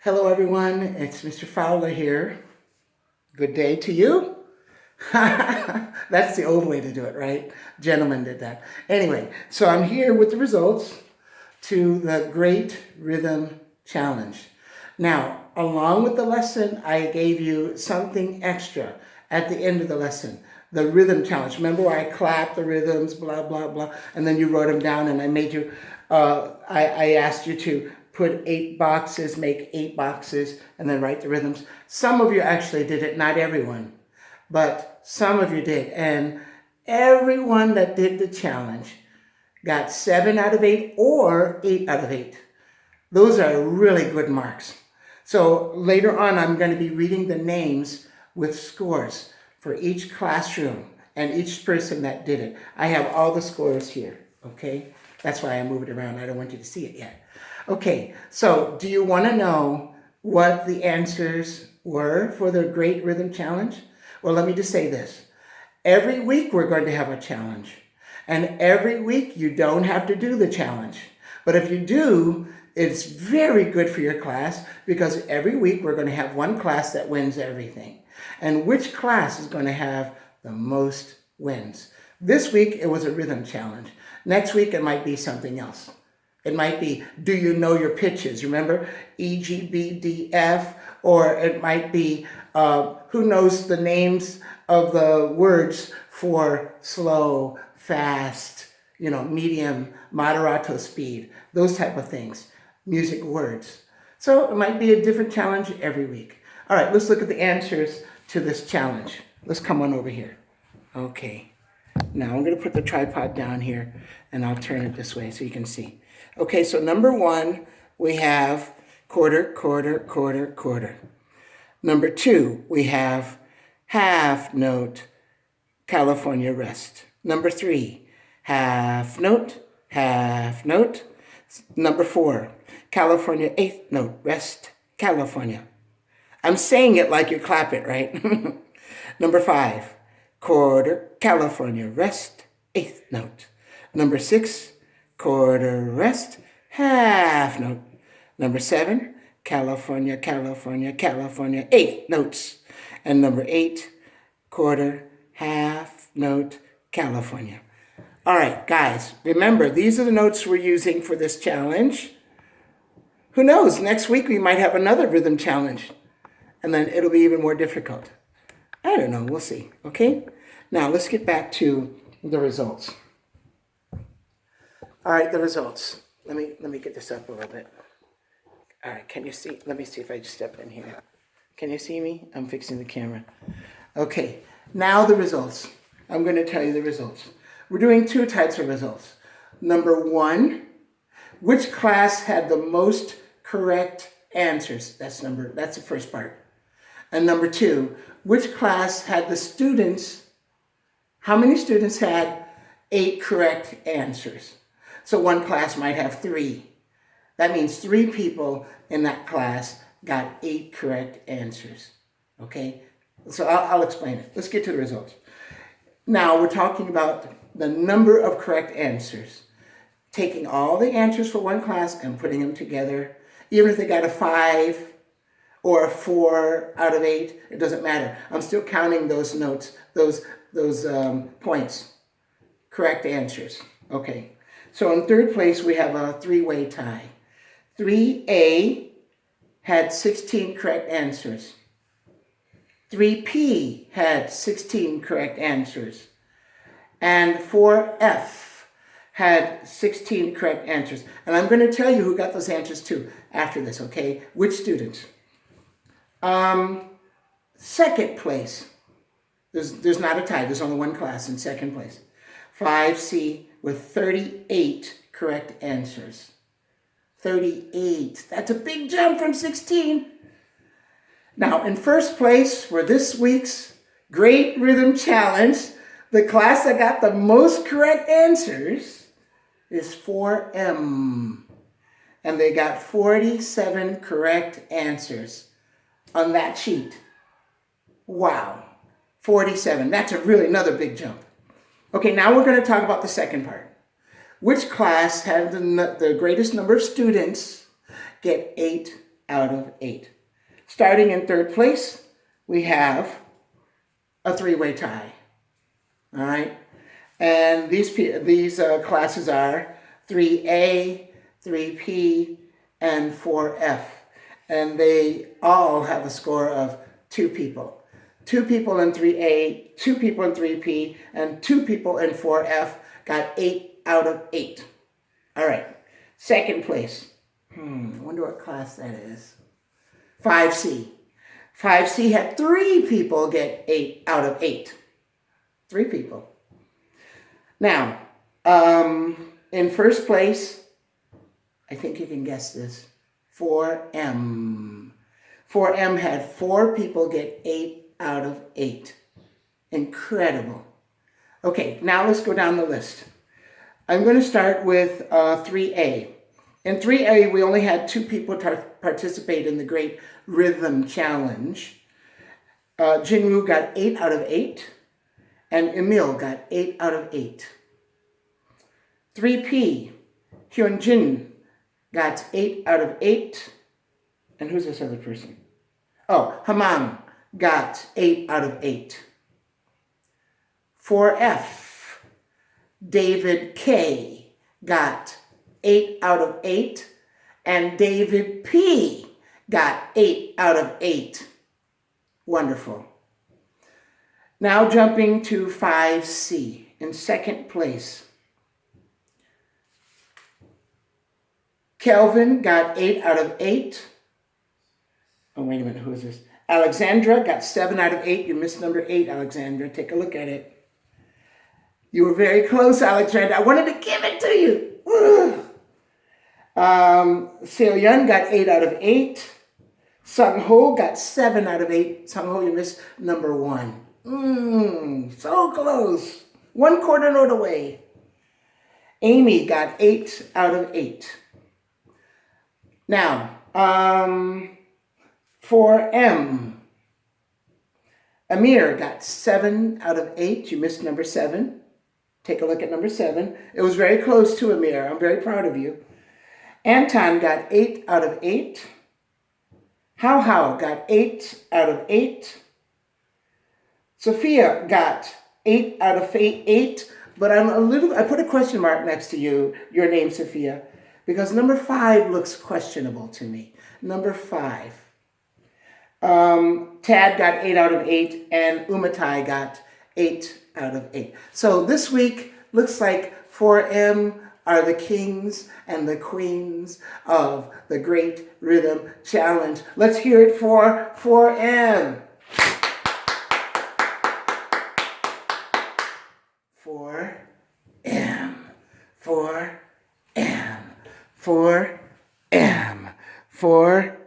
Hello everyone, it's Mr. Fowler here. Good day to you. That's the old way to do it, right? Gentlemen did that. Anyway, so I'm here with the results to the Great Rhythm Challenge. Now, along with the lesson, I gave you something extra at the end of the lesson. The rhythm challenge. Remember where I clapped the rhythms, blah, blah, blah, and then you wrote them down and I made you, I asked you to put 8 boxes, make 8 boxes, and then write the rhythms. Some of you actually did it, not everyone, but some of you did. And everyone that did the challenge got 7 out of 8 or 8 out of 8. Those are really good marks. So later on, I'm going to be reading the names with scores for each classroom and each person that did it. I have all the scores here, okay? That's why I moved it around. I don't want you to see it yet. Okay, so do you want to know what the answers were for the Great Rhythm Challenge? Well, let me just say this. Every week we're going to have a challenge. And every week you don't have to do the challenge. But if you do, it's very good for your class because every week we're going to have one class that wins everything. And which class is going to have the most wins? This week it was a rhythm challenge. Next week it might be something else. It might be, do you know your pitches? Remember, E, G, B, D, F, or it might be, who knows the names of the words for slow, fast, medium, moderato speed, those type of things, music words. So it might be a different challenge every week. All right, let's look at the answers to this challenge. Let's come on over here. Okay, now I'm going to put the tripod down here and I'll turn it this way so you can see. Okay, so number 1, we have quarter, quarter, quarter, quarter. Number 2, we have half note, California rest. Number 3, half note, half note. Number 4, California eighth note, rest, California. I'm saying it like you clap it, right? Number 5, quarter, California rest, eighth note. Number 6, quarter rest, half note. Number 7, California, California, California, 8 notes. And number 8, quarter, half note, California. All right, guys, remember, these are the notes we're using for this challenge. Who knows, next week we might have another rhythm challenge, and then it'll be even more difficult. I don't know, we'll see, okay? Now, let's get back to the results. All right, the results. Let me get this up a little bit. All right, can you see? Let me see if I just step in here. Can you see me? I'm fixing the camera. Okay, now the results. I'm going to tell you the results. We're doing 2 types of results. Number 1, which class had the most correct answers? That's the first part. And number 2, which class had the students, how many students had 8 correct answers? So one class might have 3. That means 3 people in that class got 8 correct answers. Okay? So I'll explain it. Let's get to the results. Now we're talking about the number of correct answers. Taking all the answers for one class and putting them together. Even if they got a 5 or a 4 out of 8, it doesn't matter. I'm still counting those notes, those points. Correct answers. Okay. So in third place, we have a 3-way tie. 3A had 16 correct answers. 3P had 16 correct answers. And 4F had 16 correct answers. And I'm going to tell you who got those answers too after this, okay? Which students? Second place. There's not a tie. There's only one class in second place. 5C with 38 correct answers. 38. That's a big jump from 16. Now, in first place for this week's Great Rhythm Challenge, the class that got the most correct answers is 4M. And they got 47 correct answers on that sheet. Wow. 47. That's really another big jump. Okay, now we're going to talk about the second part. Which class had the greatest number of students get 8 out of 8. Starting in third place, we have a three-way tie. All right? And these classes are 3A, 3P, and 4F. And they all have a score of 2 people. 2 people in 3A, 2 people in 3P, and 2 people in 4F got 8 out of 8. All right. Second place. I wonder what class that is. 5C. 5C had 3 people get 8 out of 8. 3 people. Now, in first place, I think you can guess this, 4M. 4M had 4 people get 8 out of 8. Incredible. Okay, now let's go down the list. I'm going to start with 3A. In 3A, we only had 2 people participate in the Great Rhythm Challenge. Jinwoo got 8 out of 8, and Emil got 8 out of 8. 3P, Hyunjin got 8 out of 8. And who's this other person? Oh, Hamang got 8 out of 8. 4F, David K got 8 out of 8, and David P got 8 out of 8. Wonderful. Now jumping to 5C in second place. Kelvin got 8 out of 8. Oh, wait a minute, who is this? Alexandra got 7 out of 8. You missed number 8, Alexandra. Take a look at it. You were very close, Alexandra. I wanted to give it to you. Seo Yun got 8 out of 8. Sung Ho got 7 out of 8. Sung Ho, you missed number 1. So close. 1 quarter note away. Amy got 8 out of 8. Now, for M, Amir got 7 out of 8. You missed number 7. Take a look at number 7. It was very close to Amir. I'm very proud of you. Anton got 8 out of 8. Hao Hao got 8 out of 8. Sophia got 8 out of 8, but I put a question mark next to your name, Sophia, because number 5 looks questionable to me. Number 5. Tad got 8 out of 8, and Umatai got 8 out of 8. So this week looks like 4M are the kings and the queens of the Great Rhythm Challenge. Let's hear it for 4M. 4M. 4M. 4M. 4